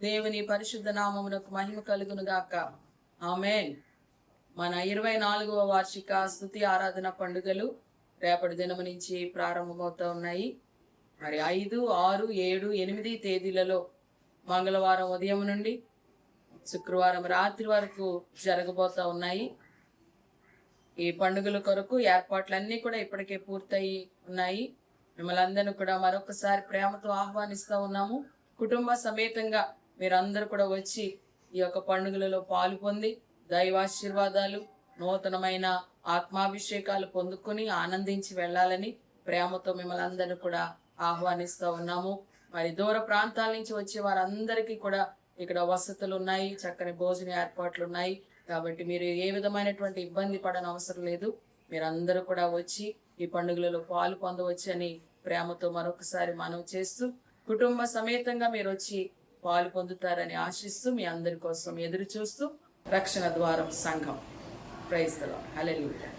దేవుని పరిశుద్ధ నామమునకు మహిమ కలుగును గాక. ఆమేన్. మన 24వ వార్షిక స్తుతి ఆరాధన పండుగలు రేపటి దినము నుంచి ప్రారంభమవుతూ ఉన్నాయి. మరి 5, 6, 7, 8 తేదీలలో మంగళవారం ఉదయం నుండి శుక్రవారం రాత్రి వరకు జరగబోతూ ఉన్నాయి. ఈ పండుగల కొరకు ఏర్పాట్లన్నీ కూడా ఇప్పటికే పూర్తయి ఉన్నాయి. మిమ్మల్ని అందరినీ కూడా మరొకసారి ప్రేమతో ఆహ్వానిస్తూ ఉన్నాము. కుటుంబ సమేతంగా మీరందరూ కూడా వచ్చి ఈ యొక్క పండుగలలో పాలు పొంది దైవాశీర్వాదాలు, నూతనమైన ఆత్మాభిషేకాలు పొందుకొని ఆనందించి వెళ్ళాలని ప్రేమతో మిమ్మల్ని అందరినీ కూడా ఆహ్వానిస్తూ ఉన్నాము. మరి దూర ప్రాంతాల నుంచి వచ్చే వారందరికీ కూడా ఇక్కడ వసతులు ఉన్నాయి, చక్కని భోజన ఏర్పాట్లు ఉన్నాయి. కాబట్టి మీరు ఏ విధమైనటువంటి ఇబ్బంది పడని అవసరం లేదు. మీరందరూ కూడా వచ్చి ఈ పండుగలలో పాలు పొందవచ్చు అని ప్రేమతో మరొకసారి మనవి చేస్తూ, కుటుంబ సమేతంగా మీరు వచ్చి పాలు పొందుతారని ఆశిస్తూ మీ అందరి కోసం ఎదురు చూస్తూ రక్షణ ద్వారం సంఘం. Praise the lord. హల్లెలూయా.